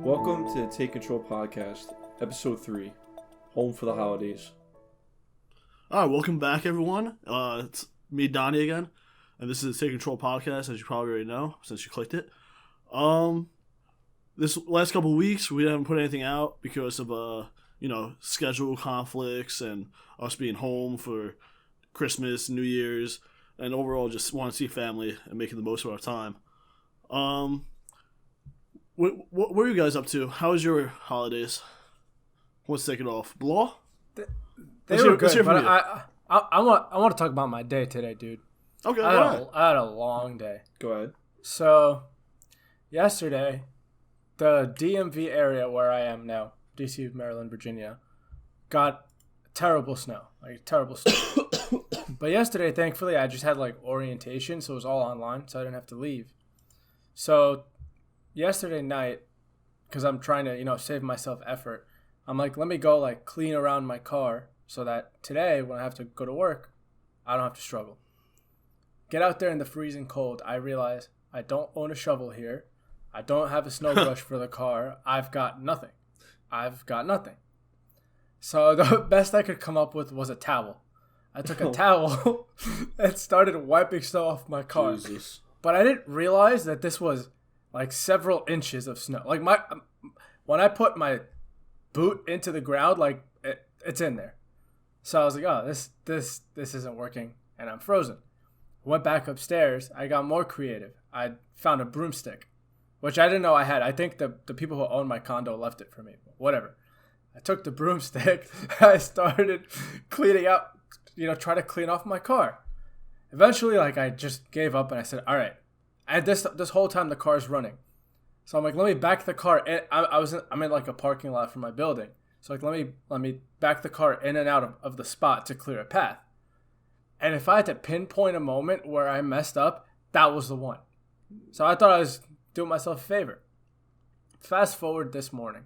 Welcome to the Take Control Podcast, Episode 3, Home for the Holidays. Alright, welcome back, everyone. It's me, Donnie, again, and this is the Take Control Podcast, as you probably already know, since you clicked it. This last couple of weeks, we haven't put anything out because of, schedule conflicts and us being home for Christmas, New Year's, and overall just want to see family and making the most of our time. What were you guys up to? How was your holidays? Let's take it off. Blah? They were good, but I want to talk about my day today, dude. Okay, I had a long day. Go ahead. So, yesterday, the DMV area where I am now, DC, Maryland, Virginia, got terrible snow. But yesterday, thankfully, I just had orientation, so it was all online, so I didn't have to leave. So, yesterday night, because I'm trying to, save myself effort, I'm like, let me go clean around my car so that today when I have to go to work, I don't have to struggle. Get out there in the freezing cold. I realize I don't own a shovel here. I don't have a snow brush for the car. I've got nothing. So the best I could come up with was a towel. I took a towel and started wiping snow off my car. Jesus. But I didn't realize that this was several inches of snow. When I put my boot into the ground, it's in there. So I was like, oh, this isn't working, and I'm frozen. Went back upstairs. I got more creative. I found a broomstick, which I didn't know I had. I think the people who own my condo left it for me. Whatever. I took the broomstick. I started cleaning out, try to clean off my car. Eventually, I just gave up and I said, all right. And this whole time the car's running. So I'm like, let me back the car. I'm in a parking lot for my building. So let me back the car in and out of the spot to clear a path. And if I had to pinpoint a moment where I messed up, that was the one. So I thought I was doing myself a favor. Fast forward this morning,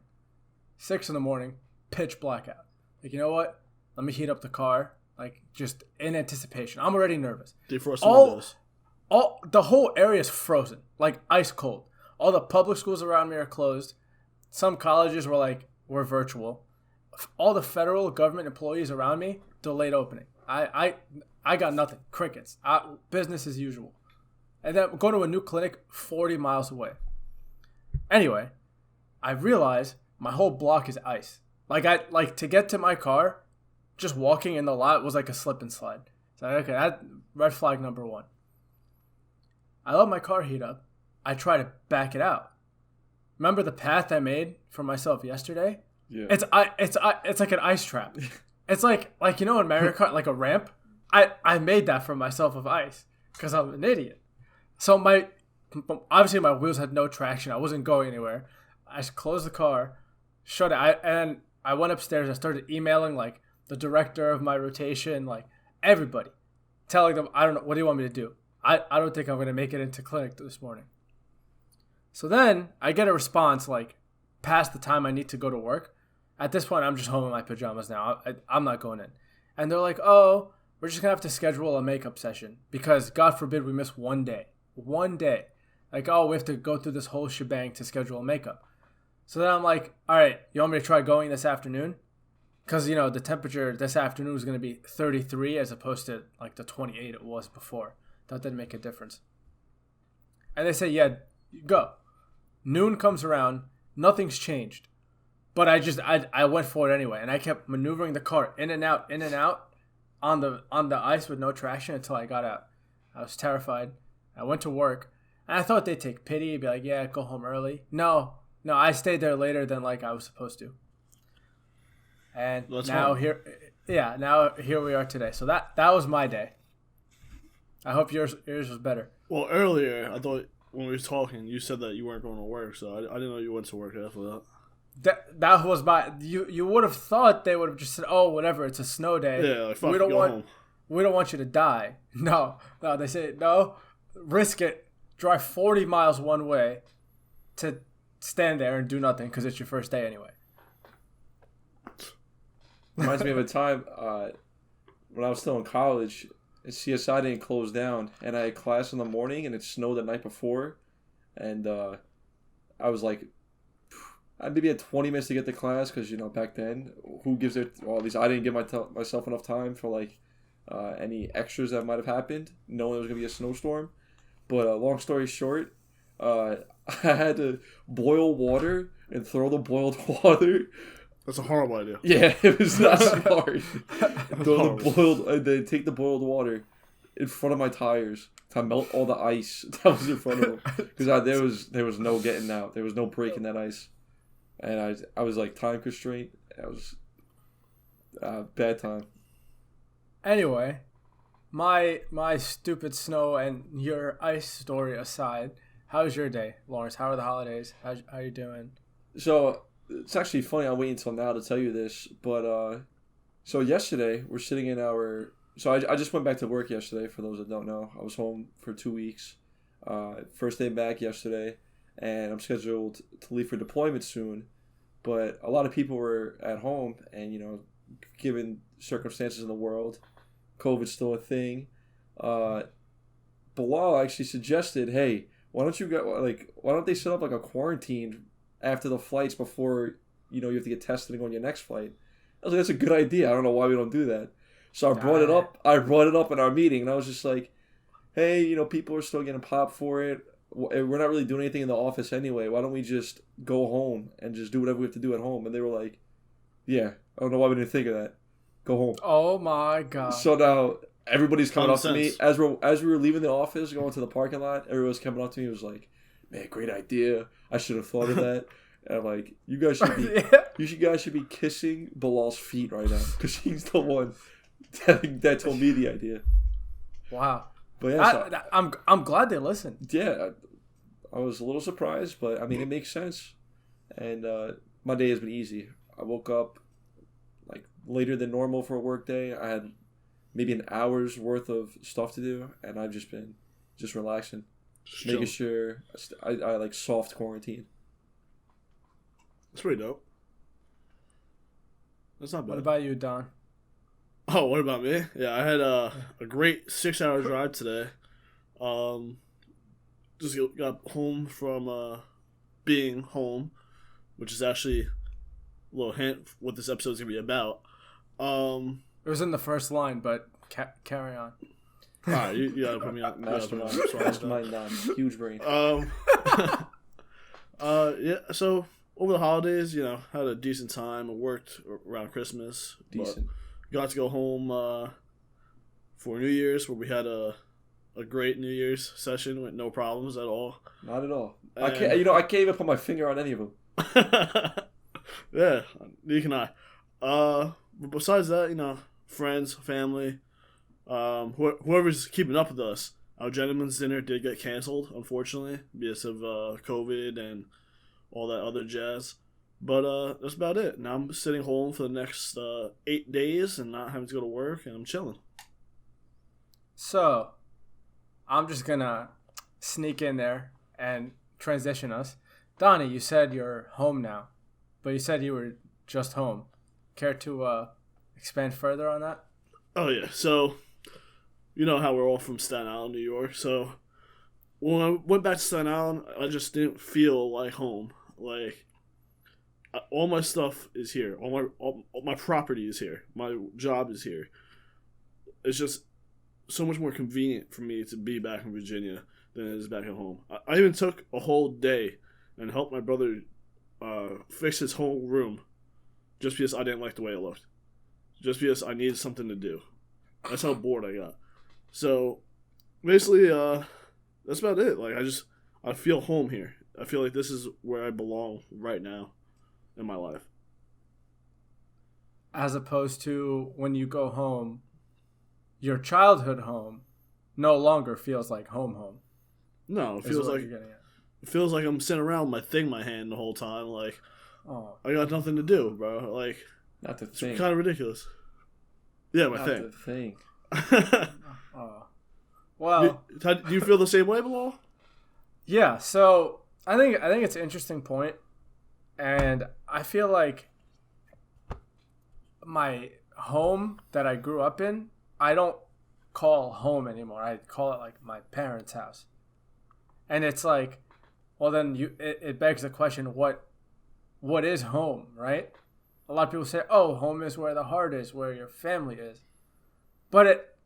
6 a.m, pitch blackout. You know what? Let me heat up the car, just in anticipation. I'm already nervous. Defrost the windows. The whole area is frozen, ice cold. All the public schools around me are closed. Some colleges were virtual. All the federal government employees around me delayed opening. I got nothing. Crickets. Business as usual. And then I'm going to a new clinic 40 miles away. Anyway, I realize my whole block is ice. To get to my car, just walking in the lot was like a slip and slide. So okay, that red flag number 1. I let my car heat up. I try to back it out. Remember the path I made for myself yesterday? Yeah. It's like an ice trap. It's like in Mario Kart, like a ramp. I made that for myself of ice because I'm an idiot. So obviously my wheels had no traction. I wasn't going anywhere. I closed the car, shut it, and I went upstairs. I started emailing the director of my rotation, everybody, telling them, I don't know, what do you want me to do? I don't think I'm going to make it into clinic this morning. So then I get a response past the time I need to go to work. At this point, I'm just home in my pajamas now. I'm not going in. And they're like, oh, we're just going to have to schedule a makeup session because God forbid we miss one day. One day. We have to go through this whole shebang to schedule a makeup. So then I'm like, all right, you want me to try going this afternoon? Because, the temperature this afternoon was going to be 33 as opposed to the 28 it was before. That didn't make a difference. And they say, yeah, go. Noon comes around. Nothing's changed. But I went for it anyway. And I kept maneuvering the car in and out on the ice with no traction until I got out. I was terrified. I went to work. And I thought they'd take pity. Be like, yeah, go home early. No, I stayed there later than I was supposed to. And now here we are today. So that was my day. I hope yours was better. Well, earlier, I thought when we were talking, you said that you weren't going to work, so I didn't know you went to work after that. That was my... You would have thought they would have just said, oh, whatever, it's a snow day. Yeah, fuck, we don't want you to die. No, they say, no, risk it. Drive 40 miles one way to stand there and do nothing because it's your first day anyway. Reminds me of a time when I was still in college. CSI didn't close down, and I had class in the morning, and it snowed the night before, and I was I maybe had 20 minutes to get to class because back then, who gives it? Well, at least I didn't give myself enough time for like any extras that might have happened, knowing there was gonna be a snowstorm. But long story short, I had to boil water and throw the boiled water. That's a horrible idea. Yeah, it was not smart. They take the boiled water in front of my tires to melt all the ice that was in front of them because there was no getting out. There was no breaking that ice, and I was like time constraint. I was bad time. Anyway, my stupid snow and your ice story aside, how's your day, Lawrence? How are the holidays? How are you doing? So it's actually funny. I'm waiting until now to tell you this, but so yesterday we're sitting in our. So I just went back to work yesterday. For those that don't know, I was home for 2 weeks. First day back yesterday, and I'm scheduled to leave for deployment soon. But a lot of people were at home, and given circumstances in the world, COVID's still a thing. Bilal actually suggested, hey, why don't they set up like a quarantine after the flights before you have to get tested and go on your next flight? I was like, that's a good idea. I don't know why we don't do that. So I brought it up. I brought it up in our meeting, and I was just like, hey, people are still getting popped for it. We're not really doing anything in the office anyway. Why don't we just go home and just do whatever we have to do at home? And they were like, yeah, I don't know why we didn't think of that. Go home. Oh my god. So now everybody's coming up to me sense. as we were leaving the office, going to the parking lot. Everyone's coming up to me. It was like, man, great idea. I should have thought of that. And I'm like, you guys should be kissing Bilal's feet right now because he's the one that told me the idea. Wow. But yeah, I'm glad they listened. Yeah, I was a little surprised, but I mean it makes sense. And my day has been easy. I woke up like later than normal for a work day. I had maybe an hour's worth of stuff to do, and I've just been relaxing, making sure I like soft quarantine. That's pretty dope. That's not bad. What about you, Don? Oh, what about me? Yeah, I had a great 6-hour drive today. Just got home from being home, which is actually a little hint what this episode is going to be about. It was in the first line, but carry on. All right, you got to put me on. Mastermind on. Huge brain. Yeah, so over the holidays, had a decent time. I worked around Christmas. Decent. Got to go home for New Year's, where we had a great New Year's session with no problems at all. Not at all. And I can't even put my finger on any of them. Yeah, neither can I. But besides that, friends, family, whoever's keeping up with us. Our gentleman's dinner did get canceled, unfortunately, because of COVID and all that other jazz. But that's about it. Now I'm sitting home for the next 8 days and not having to go to work, and I'm chilling. So, I'm just gonna sneak in there and transition us. Donnie, you said you're home now, but you said you were just home. Care to expand further on that? Oh, yeah. So, you know how we're all from Staten Island, New York. So, when I went back to Staten Island, I just didn't feel like home. Like, all my stuff is here. All my property is here. My job is here. It's just so much more convenient for me to be back in Virginia than it is back at home. I even took a whole day and helped my brother fix his whole room just because I didn't like the way it looked. Just because I needed something to do. That's how bored I got. So, basically, that's about it. Like, I feel home here. I feel like this is where I belong right now in my life. As opposed to when you go home, your childhood home no longer feels like home. No, it feels like I'm sitting around with my thing in my hand the whole time. Like, I got nothing to do, bro. Like, not the it's thing. kind of ridiculous. Yeah, my Not thing. the thing. Well, do you feel the same way, Bilal? yeah. So I think it's an interesting point, and I feel like my home that I grew up in, I don't call home anymore. I call it like my parents' house, and it's like, well, then it begs the question, what what is home, right? A lot of people say, "Oh, home is where the heart is, where your family is." But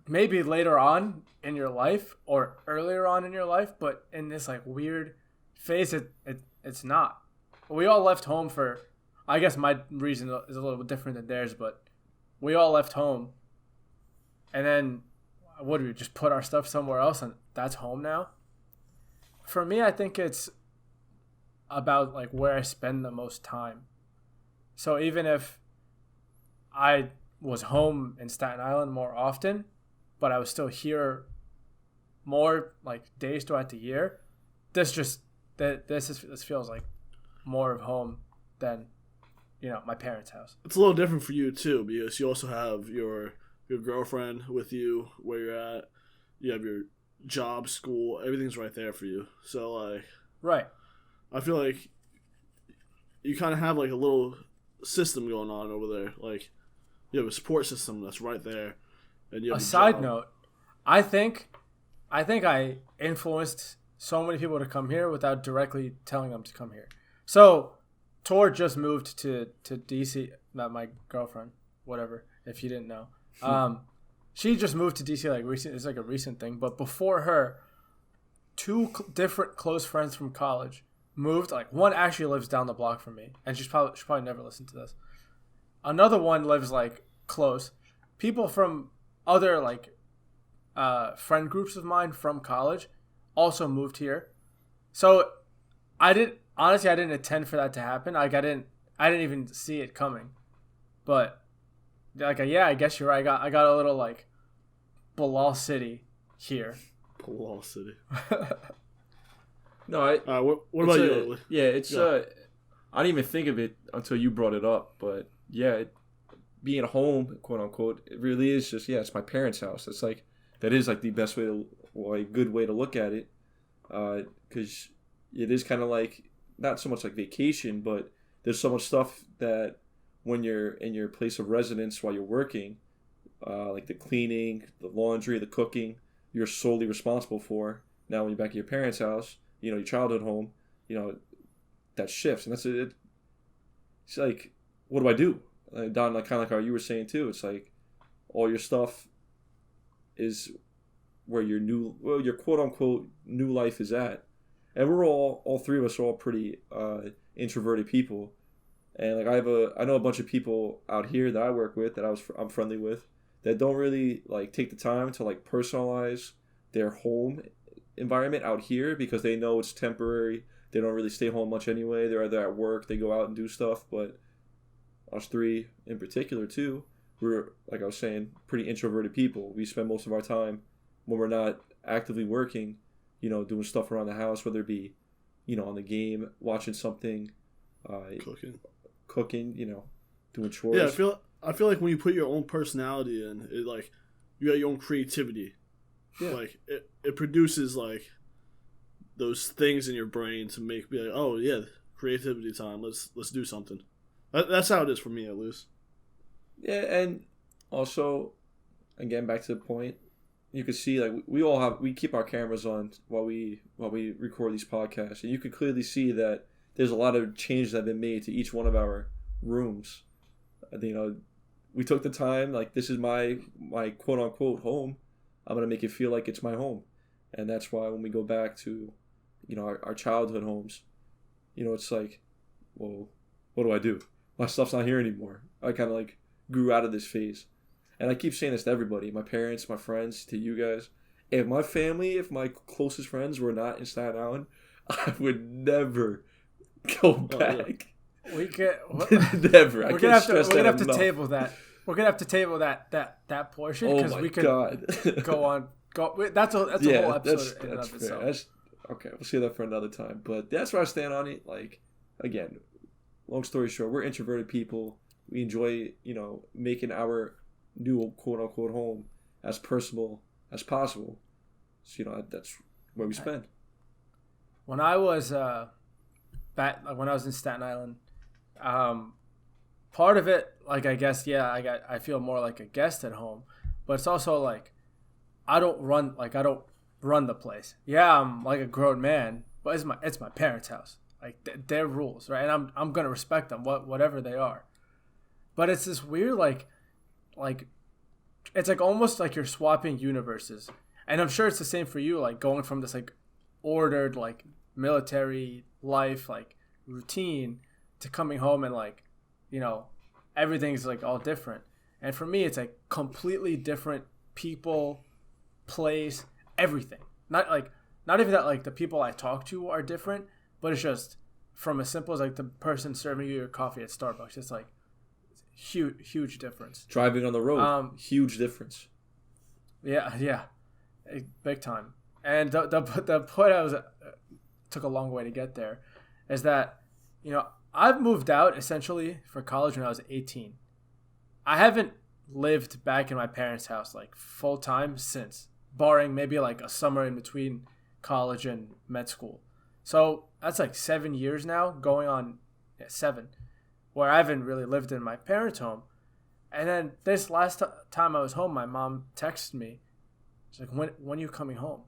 maybe later on in your life or earlier on in your life, but in this like weird phase, it's not. We all left home for, I guess my reason is a little bit different than theirs, but we all left home, and then what do we just put our stuff somewhere else, and that's home now? For me, I think it's about like where I spend the most time. So even if I was home in Staten Island more often, but I was still here more like days throughout the year, this feels like more of home than my parents' house. It's a little different for you too, because you also have your girlfriend with you where you're at. You have your job, school, everything's right there for you. So like, right. I feel like you kind of have like a little system going on over there. Like you have a support system that's right there, and you have a side note. I think I influenced so many people to come here without directly telling them to come here. So Tor just moved to DC. Not my girlfriend, whatever. If you didn't know, she just moved to DC like recent. It's like a recent thing. But before her, two different close friends from college moved. Like one actually lives down the block from me, and she'll probably never listen to this. Another one lives like close. People from other like friend groups of mine from college also moved here. So I didn't intend for that to happen. Like I didn't even see it coming. But like yeah, I guess you're right. I got a little like Bilal City here. Bilal City. No, what about you? Yeah, it's I didn't even think of it until you brought it up. But yeah, being home, quote unquote, it really is just it's my parents' house. It's like that is like the best way to, or a good way to look at it, because it is kind of like not so much like vacation, but there's so much stuff that when you're in your place of residence while you're working, like the cleaning, the laundry, the cooking, you're solely responsible for. Now when you're back at your parents' house, your childhood home, that shifts, and that's it. It's like, what do I do? Don, like kind of like how you were saying too. It's like all your stuff is where your quote unquote new life is at, and we're all three of us are all pretty introverted people, and like I know a bunch of people out here that I work with that I'm friendly with that don't really like take the time to like personalize their home environment out here because they know it's temporary. They don't really stay home much anyway. They're either at work, they go out and do stuff. But us three in particular too, we're, like I was saying, pretty introverted people. We spend most of our time when we're not actively working, doing stuff around the house, whether it be, on the game, watching something, cooking, doing chores. Yeah, I feel like when you put your own personality in, it like you got your own creativity. Yeah. Like it produces like those things in your brain to be like, oh yeah, creativity time. Let's do something. That's how it is for me, at least. Yeah, and also, again, back to the point, you can see like we keep our cameras on while we record these podcasts, and you can clearly see that there's a lot of changes that have been made to each one of our rooms. We took the time, like this is my quote unquote home. I'm gonna make it feel like it's my home, and that's why when we go back to, our childhood homes, it's like, well, what do I do? My stuff's not here anymore. I kind of like grew out of this phase, and I keep saying this to everybody, my parents, my friends, to you guys. If my closest friends were not in Staten Island, I would never go back. We get never. We're gonna have to table that. We're gonna have to table that portion because we could go on. That's a whole episode in and of itself. Okay, we'll see that for another time. But that's where I stand on it. Like, again, long story short, we're introverted people. We enjoy, making our new quote unquote home as personal as possible. So, that's where we spend. When I was when I was in Staten Island, part of it, like I guess, I feel more like a guest at home, but it's also like I don't run the place. Yeah, I'm like a grown man, but it's my parents' house. like their rules, right? And I'm gonna respect them, whatever they are. But it's this weird like it's like almost like you're swapping universes, and I'm sure it's the same for you, like going from this like ordered like military life like routine to coming home and like everything's like all different. And for me, it's like completely different people, place, everything. Not even that like the people I talk to are different, but it's just from as simple as like the person serving you your coffee at Starbucks. It's like huge difference. Driving on the road, huge difference. Yeah, big time. And the point I was took a long way to get there is that I've moved out essentially for college when I was 18. I haven't lived back in my parents' house like full time since, barring maybe like a summer in between college and med school. So that's like 7 years now, going on 7, where I haven't really lived in my parents' home. And then this last time I was home, my mom texted me. She's like, when are you coming home?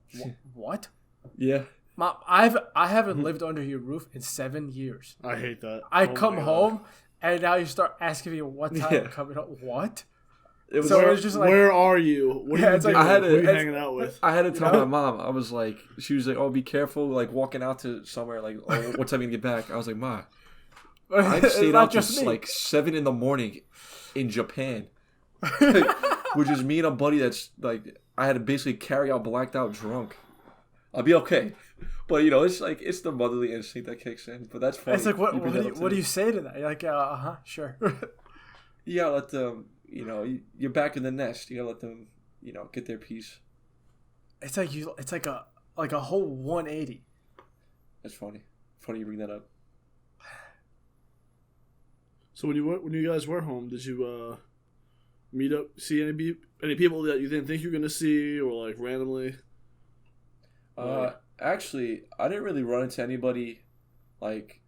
What? Yeah. Mom, I haven't lived under your roof in 7 years. I hate that. I come home, and now you start asking me what time I'm coming home. What? It was just like, where are you? What are you doing? Who are you hanging out with? I had to tell my mom. I was like, she was like, "Oh, be careful, like walking out to somewhere. Like, oh, what time you get back?" I was like, "Ma, I stayed out just like 7 a.m. in Japan, which is me and a buddy that's like I had to basically carry out blacked out drunk. I'll be okay." But it's like it's the motherly instinct that kicks in. But that's funny. It's like what do you say to that? You're like, sure. You gotta let them. You're back in the nest. You gotta let them. Get their piece. It's like It's like a whole 180. That's funny. Funny you bring that up. So when you guys were home, did you meet up, see any people that you didn't think you were gonna see, or like randomly? Actually, I didn't really run into anybody, like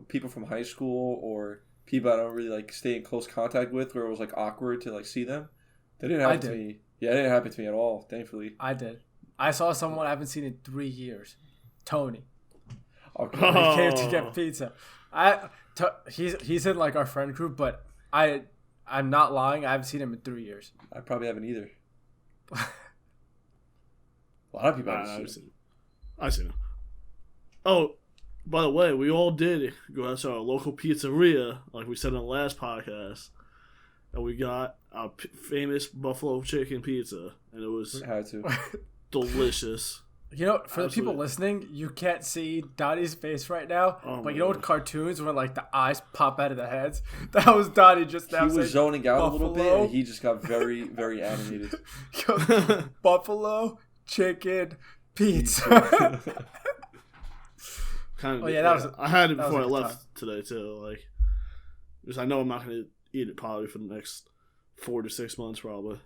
people from high school or people I don't really like stay in close contact with, where it was like awkward to like see them. That didn't happen to me. Yeah, it didn't happen to me at all. Thankfully, I did. I saw someone I haven't seen in 3 years. Tony. Okay. He came to get pizza. He's in like our friend group, but I'm not lying. I haven't seen him in 3 years. I probably haven't either. A lot of people haven't seen him. I've seen him. Oh, by the way, we all did go out to our local pizzeria, like we said in the last podcast, and we got our famous buffalo chicken pizza, and it was delicious. For the people listening, you can't see Dottie's face right now, but with cartoons when like the eyes pop out of the heads? That was Dottie just now. He was zoning out a little bit, and he just got very, very animated. Buffalo chicken pizza. I had it before I left today too. Like, because I know I'm not going to eat it probably for the next 4 to 6 months probably.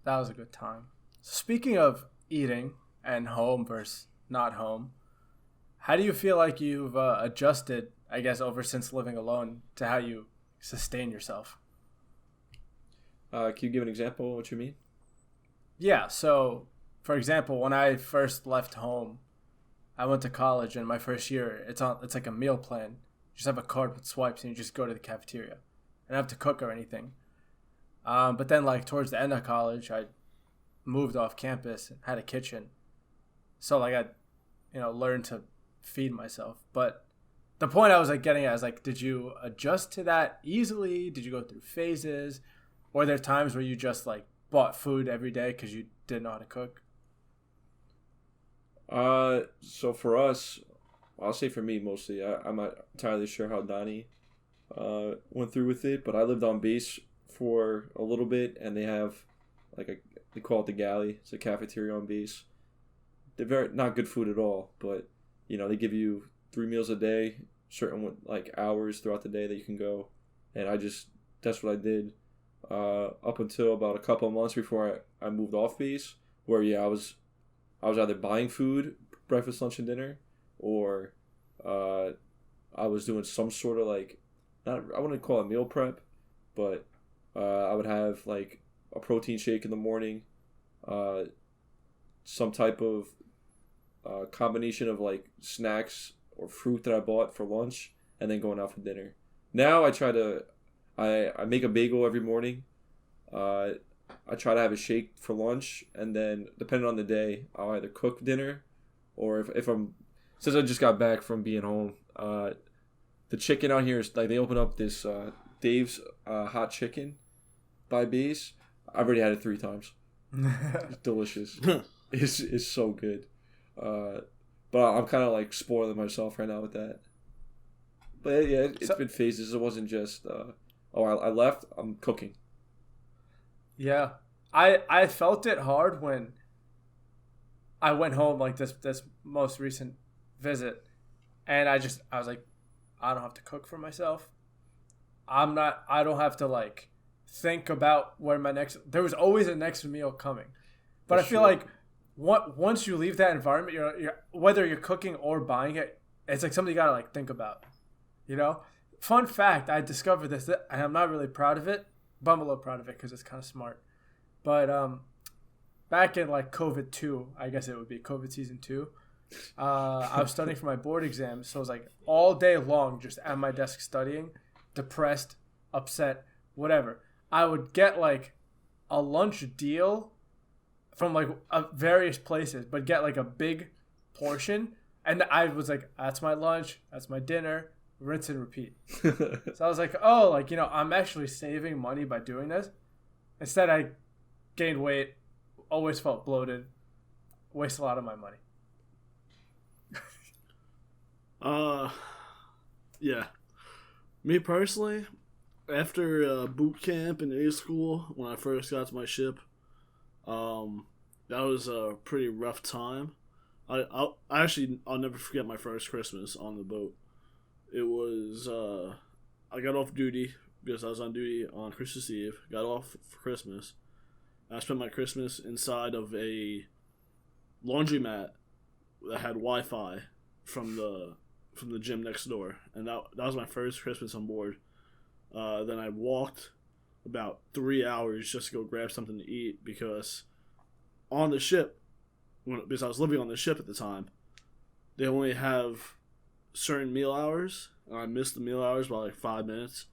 That was a good time. Speaking of eating and home versus not home, how do you feel like you've adjusted, I guess, since living alone to how you sustain yourself? Can you give an example of what you mean? Yeah, so for example, when I first left home, I went to college, and my first year, it's like a meal plan. You just have a card with swipes, and you just go to the cafeteria. I don't have to cook or anything. But then, like, towards the end of college, I moved off campus and had a kitchen. So, like, I, learned to feed myself. But the point I was, like, getting at is, like, did you adjust to that easily? Did you go through phases? Or were there times where you just, like, bought food every day because you didn't know how to cook? So for us, I'll say for me mostly, I'm not entirely sure how Donnie went through with it, but I lived on base for a little bit, and they have they call it the galley. It's a cafeteria on base. They're very not good food at all, but they give you 3 meals a day, certain like hours throughout the day that you can go, and that's what I did up until about a couple of months before I moved off base, where I was either buying food, breakfast, lunch, and dinner, or I was doing some sort of I wouldn't call it meal prep, but I would have like a protein shake in the morning, some type of combination of like snacks or fruit that I bought for lunch, and then going out for dinner. Now I make a bagel every morning. I try to have a shake for lunch, and then depending on the day, I'll either cook dinner, or if I'm since I just got back from being home, the chicken out here is like they open up this Dave's hot chicken by B's. I've already had it 3 times. It's delicious. It's so good. But I'm kind of like spoiling myself right now with that. But yeah, it's been phases. It wasn't just I left. I'm cooking. Yeah, I felt it hard when I went home like this most recent visit, and I was like, I don't have to cook for myself. I don't have to like think about where there was always a next meal coming. But I feel like once you leave that environment, you're whether you're cooking or buying it, it's like something you gotta like think about. You know, fun fact, I discovered this, and I'm not really proud of it, but I'm a little proud of it because it's kind of smart. But back in like COVID 2, I guess it would be COVID season 2. I was studying for my board exams, so I was like all day long just at my desk studying, depressed, upset, whatever. I would get like a lunch deal from like various places, but get like a big portion, and I was like, that's my lunch, that's my dinner, rinse and repeat. So I was like, oh, like, you know, I'm actually saving money by doing this. Instead, I gained weight, always felt bloated, waste a lot of my money. Yeah. Me personally, after boot camp in A school, when I first got to my ship, that was a pretty rough time. I'll never forget my first Christmas on the boat. It was, I got off duty because I was on duty on Christmas Eve, got off for Christmas. I spent my Christmas inside of a laundromat that had Wi-Fi from the gym next door, and that was my first Christmas on board. Then I walked about 3 hours just to go grab something to eat because on the ship, because I was living on the ship at the time, they only have certain meal hours, and I missed the meal hours by like 5 minutes,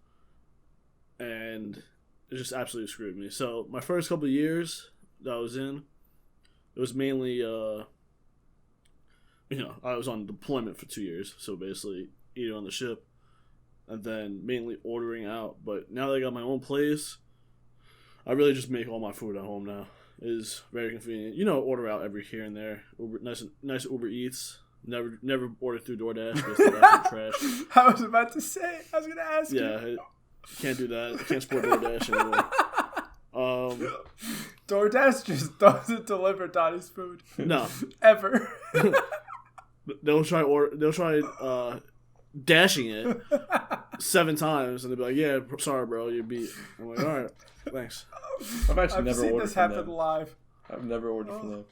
and it just absolutely screwed me. So my first couple of years that I was in, it was mainly I was on deployment for 2 years, so basically eating on the ship and then mainly ordering out. But now that I got my own place, I really just make all my food at home now. It is very convenient. Order out every here and there. Nice Uber Eats. Never order through DoorDash because that's trash. I was about to say. I was gonna ask. Yeah, can't do that. I can't support DoorDash anymore. DoorDash just doesn't deliver Donnie's food. No, ever. They'll try dashing it 7 times, and they'll be like, "Yeah, sorry, bro, you beat." I'm like, "All right, thanks." I've never seen ordered this from happen them. live. I've never ordered from them.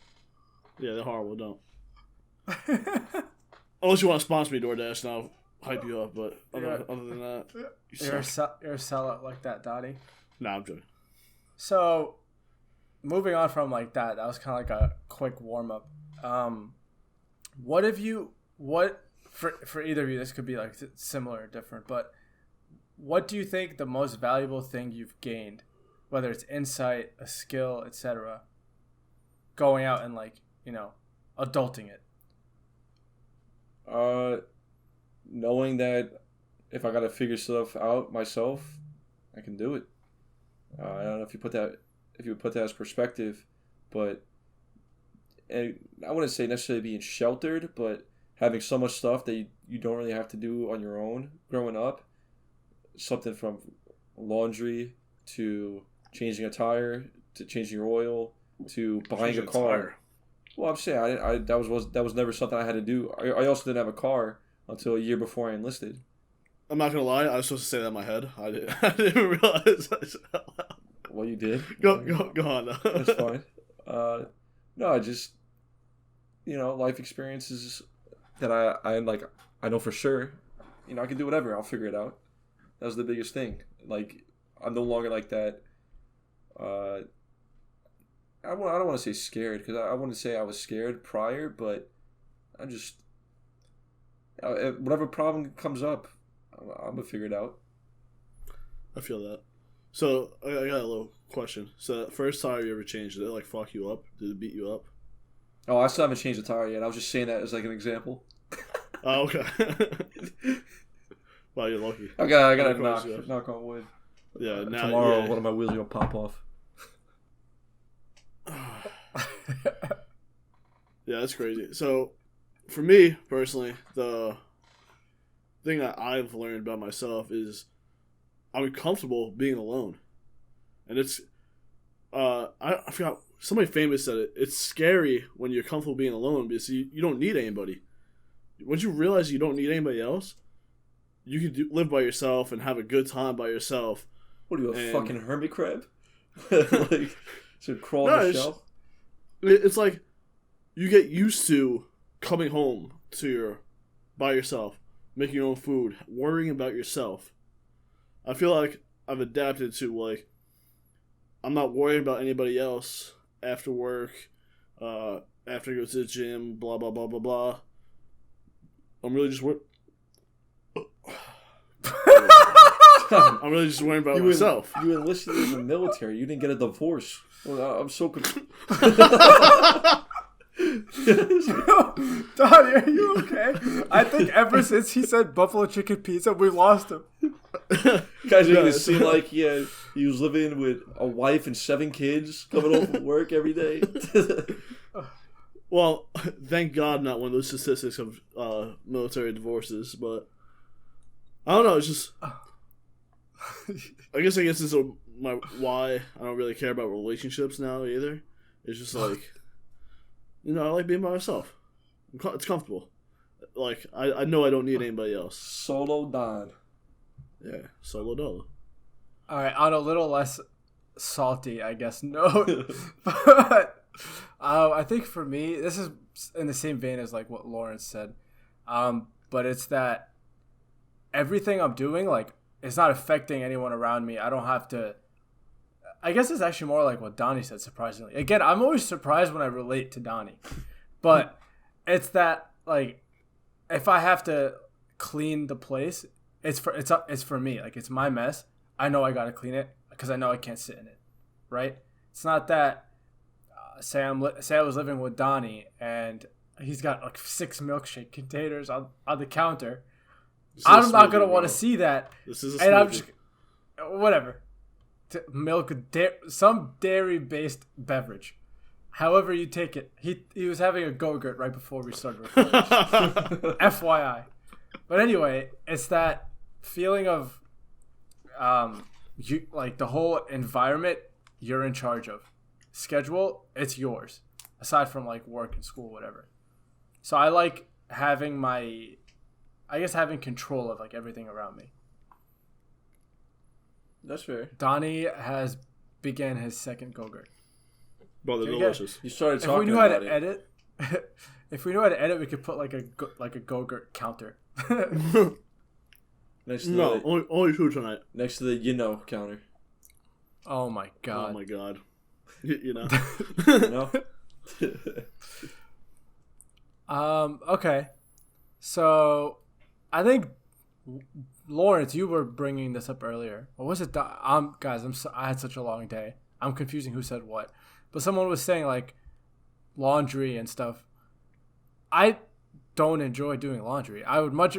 Yeah, they're horrible. Don't. Unless you want to sponsor me, DoorDash, and I'll hype you up. But other than that, you're a sellout like that, Donnie. Nah, I'm joking. So, moving on from like that was kind of like a quick warm up. For either of you, this could be like similar or different, but what do you think the most valuable thing you've gained, whether it's insight, a skill, etc., going out and like, adulting it? Knowing that if I gotta figure stuff out myself, I can do it. I don't know if you would put that as perspective, but I wouldn't say necessarily being sheltered, but having so much stuff that you don't really have to do on your own growing up. Something from laundry to changing a tire to changing your oil to buying a car. Tire. Well, I'm saying that was never something I had to do. I also didn't have a car until a year before I enlisted. I'm not gonna lie, I was supposed to say that in my head. I didn't even realize. Well, you did. Go on. That's fine. No, I just life experiences that I know for sure. I can do whatever. I'll figure it out. That was the biggest thing. Like, I'm no longer like that. I don't want to say scared because I wouldn't say I was scared prior, but Whatever problem comes up, I'm gonna figure it out. I feel that. So I got a little question. So that first tire you ever changed, did it like fuck you up? Did it beat you up? Oh, I still haven't changed the tire yet. I was just saying that as like an example. Oh, okay. Wow, you're lucky. I gotta knock on wood. Yeah, now Tomorrow one of my wheels are gonna pop off. Yeah, that's crazy. So, for me personally, the thing that I've learned about myself is I'm comfortable being alone, and it's I forgot, somebody famous said it. It's scary when you're comfortable being alone because you don't need anybody. Once you realize you don't need anybody else, you can live by yourself and have a good time by yourself. What are you, a fucking hermit crab? Like, so crawl on the shelf? It's like you get used to coming home by yourself, making your own food, worrying about yourself. I feel like I've adapted to, like, I'm not worrying about anybody else after work, after I go to the gym, blah, blah, blah, blah, blah. I'm really just worrying about myself. You enlisted in the military. You didn't get a divorce. Well, I'm so confused. Donnie, are you okay? I think ever since he said buffalo chicken pizza, we've lost him. Guys making it seem like he was living with a wife and 7 kids, coming home from work every day. Well, thank God not one of those statistics of military divorces, but I don't know, it's just I guess this is why I don't really care about relationships now either. It's just like, I like being by myself. It's comfortable. Like, I know I don't need anybody else. Solo Don. Yeah, solo dolo. Alright, on a little less salty, I guess, note. But I think for me, this is in the same vein as like what Lawrence said. But it's that everything I'm doing, like, it's not affecting anyone around me. I don't have to. I guess it's actually more like what Donnie said, surprisingly. Again, I'm always surprised when I relate to Donnie. But it's that, like, if I have to clean the place, it's for me. Like, it's my mess. I know I got to clean it because I know I can't sit in it, right? It's not that, say I was living with Donnie and he's got like 6 milkshake containers on the counter. I'm not going to want to see that. This is a and smoothie. I'm just, whatever. Milk, some dairy-based beverage. However you take it. He was having a Go-Gurt right before we started recording. FYI. But anyway, it's that feeling of like the whole environment you're in charge of. Schedule, it's yours. Aside from like work and school, whatever. So I like having having control of like everything around me. That's fair. Donnie has began his second Go-Gurt. Bro, they're delicious. You started If talking we knew how about to it. edit, if we knew how to edit, we could put like a Go-Gurt counter. Next to No, the, only 2 tonight. next to the counter. Oh my god. Oh my god. You know. You know? Okay. So, I think Lawrence, you were bringing this up earlier. Or was it? Guys, I had such a long day. I'm confusing who said what. But someone was saying like laundry and stuff. I don't enjoy doing laundry. I much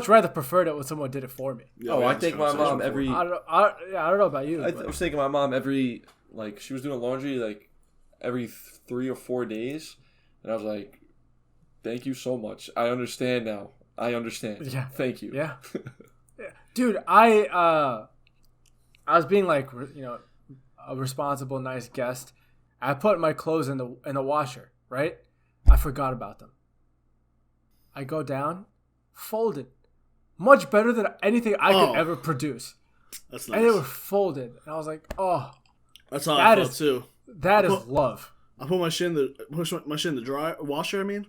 rather prefer it when someone did it for me. Yeah, Oh, we I had think this my conversation mom before. every. I don't know about you. I but- was thinking my mom every, like, she was doing laundry like every 3 or 4 days, and I was like, "Thank you so much. I understand now. I understand. Yeah. Thank you." Yeah. Dude, I was being like, a responsible, nice guest. I put my clothes in the washer, right? I forgot about them. I go down, folded. Much better than anything I could ever produce. That's nice. And they were folded. And I was like, oh, That's how that I felt is- too. that is love. I put my shit in the washer. And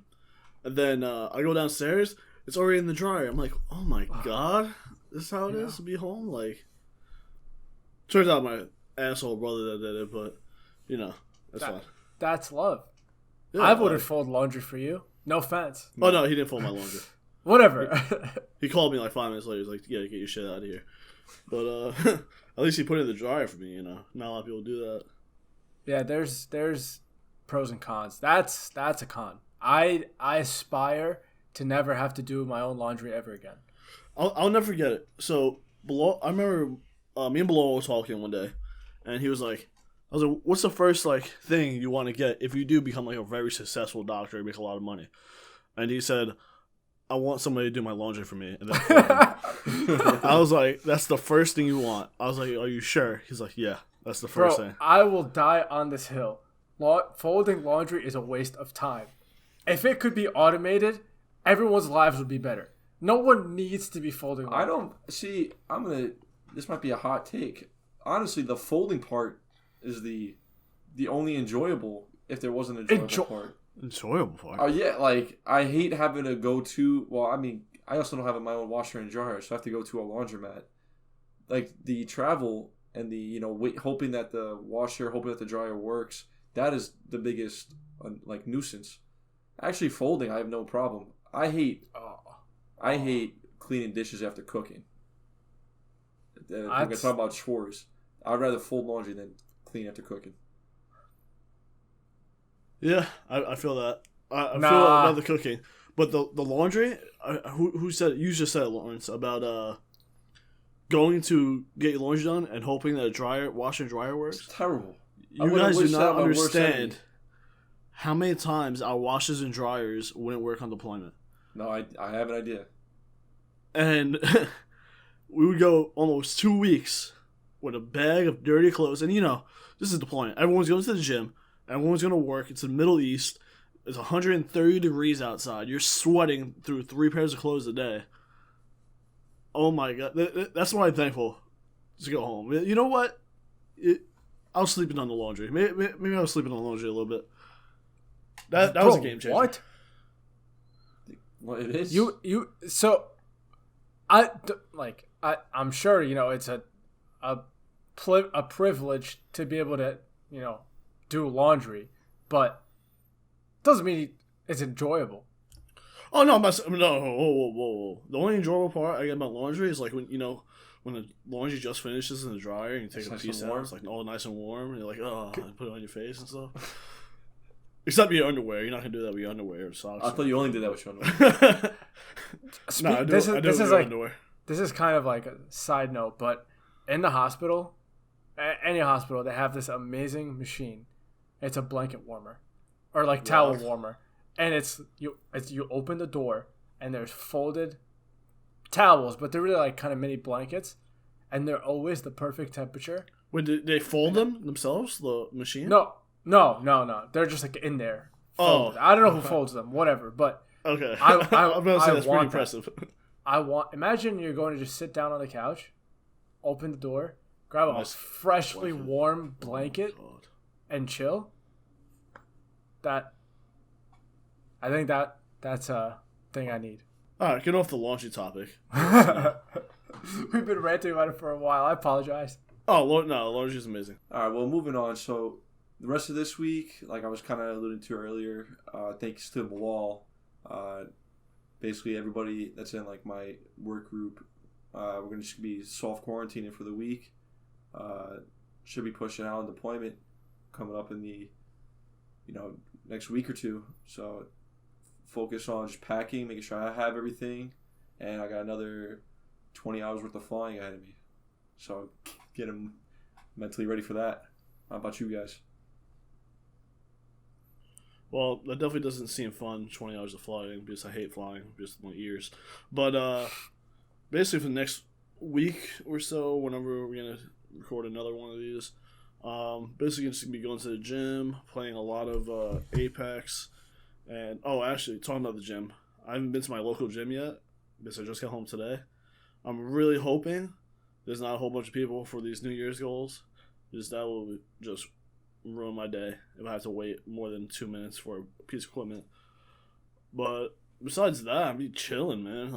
then I go downstairs. It's already in the dryer. I'm like, oh my god, this is how it is to be home. Like, turns out my asshole brother that did it, but that's fine. That's love. Yeah, I wouldn't fold laundry for you. No offense. Oh no, he didn't fold my laundry. Whatever. He called me like 5 minutes later. He's like, "Yeah, get your shit out of here." But at least he put it in the dryer for me. Not a lot of people do that. Yeah, there's pros and cons. That's a con. I aspire to never have to do my own laundry ever again. I'll never forget it. So I remember me and Bilal were talking one day, and he was like, "I was like, what's the first thing you want to get if you do become a very successful doctor and make a lot of money?" And he said, "I want somebody to do my laundry for me." And then I was like, "That's the first thing you want?" I was like, "Are you sure?" He's like, "Yeah, that's the first thing." I will die on this hill. Folding laundry is a waste of time. If it could be automated, everyone's lives would be better. No one needs to be folding laundry. I don't see. This might be a hot take. Honestly, the folding part is the only enjoyable. If there was an enjoyable part. Enjoyable part. Oh yeah, like I hate having to go to. Well, I mean, I also don't have my own washer and dryer, so I have to go to a laundromat. Like the travel and the hoping that the dryer works. That is the biggest nuisance. Actually, folding, I have no problem. I hate cleaning dishes after cooking. If we're gonna talk about chores, I'd rather fold laundry than clean after cooking. Yeah, I feel that. I feel about the cooking, but the laundry. Who said it? You just said it, Lawrence, about going to get your laundry done and hoping that a washer and dryer works. It's terrible. You guys do not understand how many times our washers and dryers wouldn't work on deployment. No, I have an idea. And we would go almost 2 weeks with a bag of dirty clothes, and this is deployment. Everyone's going to the gym. Everyone's going to work. It's the Middle East. It's 130 degrees outside. You're sweating through 3 pairs of clothes a day. Oh my God. That's why I'm thankful to go home. You know what? I was sleeping on the laundry. Maybe I was sleeping on the laundry a little bit. That was a game changer. What? Well, it is. I'm sure it's a privilege to be able to do laundry, but doesn't mean it's enjoyable. Oh no, whoa. The only enjoyable part I get about laundry is like when the laundry just finishes in the dryer and you take a piece out, it's like all nice and warm, and you're like, oh, and put it on your face and stuff. Except your underwear, you're not gonna do that with your underwear or socks. I thought you only did that with your underwear. No, I do it with your underwear. This is kind of like a side note, but in the hospital, any hospital, they have this amazing machine. It's a blanket warmer, or towel warmer, and you open the door and there's folded towels, but they're really kind of mini blankets, and they're always the perfect temperature. Wait, did they fold them themselves? The machine? No. They're just in there. Folded. I don't know who folds them. Whatever, but okay. I'm gonna say that's pretty impressive. Imagine you're going to just sit down on the couch, open the door, grab a freshly warm blanket, and chill. I think that's a thing I need. All right, get off the laundry topic. We've been ranting about it for a while. I apologize. Oh no, laundry is amazing. All right, well, moving on. So the rest of this week, like I was kind of alluding to earlier, thanks to Bilal, basically everybody that's in my work group, we're going to just be soft quarantining for the week. Should be pushing out on deployment coming up in the next week or two. So focus on just packing, making sure I have everything, and I got another 20 hours worth of flying ahead of me. So getting mentally ready for that. How about you guys? Well, that definitely doesn't seem fun, 20 hours of flying, because I hate flying, just my ears. But basically for the next week or so, whenever we're going to record another one of these, basically just going to be going to the gym, playing a lot of Apex, and, actually, talking about the gym, I haven't been to my local gym yet, because I just got home today. I'm really hoping there's not a whole bunch of people for these New Year's goals, because that will just ruin my day if I have to wait more than 2 minutes for a piece of equipment. But besides that, I'm be chilling, man.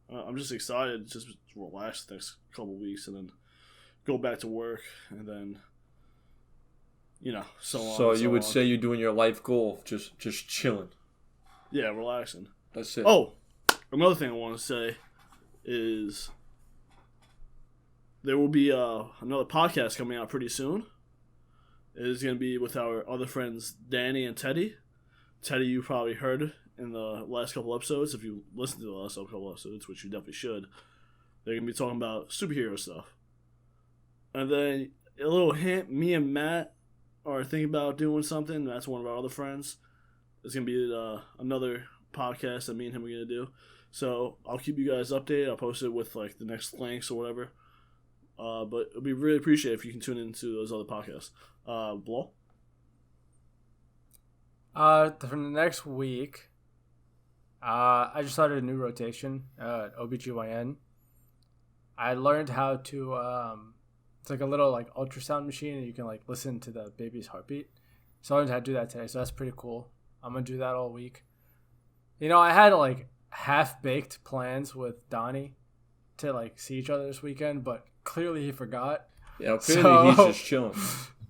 I'm just excited to just relax the next couple weeks and then go back to work and then so on. So you would say you're doing your life goal, just chilling. Yeah, relaxing. That's it. Oh, another thing I want to say is there will be another podcast coming out pretty soon. It is going to be with our other friends Danny and Teddy. Teddy, you probably heard in the last couple episodes. If you listened to the last couple episodes, which you definitely should, they're going to be talking about superhero stuff. And then a little hint, me and Matt are thinking about doing something. That's one of our other friends. It's going to be another podcast that me and him are going to do. So I'll keep you guys updated. I'll post it with like the next links or whatever. But it'd be really appreciated if you can tune into those other podcasts. Blah? For the next week, I just started a new rotation at OBGYN. I learned how to, it's like a little like ultrasound machine and you can like listen to the baby's heartbeat. So I learned how to do that today. So that's pretty cool. I'm going to do that all week. You know, I had like half-baked plans with Donnie to like see each other this weekend, but clearly he forgot. Yeah, clearly he's just chilling.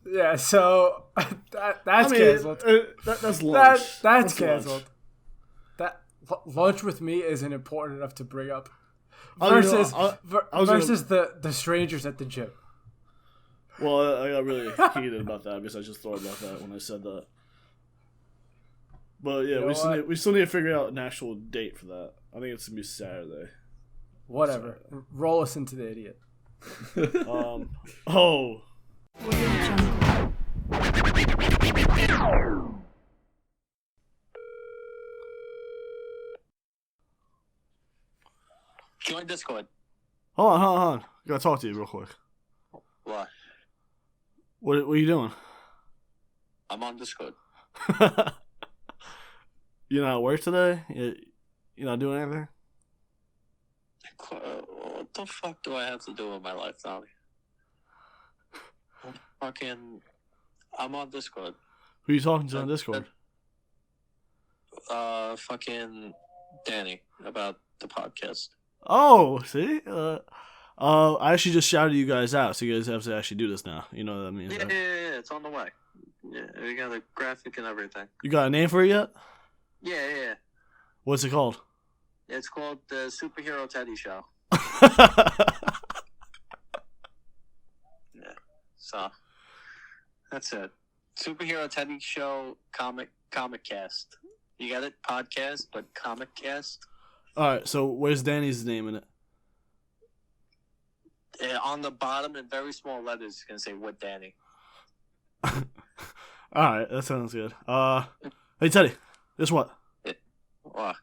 Yeah, so that's canceled. That's lunch. That's canceled. That lunch with me isn't important enough to bring up. Versus the strangers at the gym. Well, I got really heated about that because I just thought about that when I said that. But yeah, we still need to figure out an actual date for that. I think it's gonna be Saturday. Whatever. Roll us into the idiot. Oh. Join Discord. Hold on. I gotta talk to you real quick. What? What are you doing? I'm on Discord. You not at work today? You not doing anything? What the fuck do I have to do with my life, Tommy? I'm on Discord. Who are you talking to on Discord? Fucking Danny about the podcast. Oh, see? I actually just shouted you guys out, so you guys have to actually do this now. You know what I mean? Yeah, it's on the way. Yeah, we got a graphic and everything. You got a name for it yet? Yeah. What's it called? It's called the Superhero Teddy Show. Yeah, so that's it. Superhero Teddy Show comic cast. You got it? Podcast, but comic cast. Alright, so where's Danny's name in it? On the bottom in very small letters, it's going to say with Danny. Alright, that sounds good. Hey Teddy, guess what? What?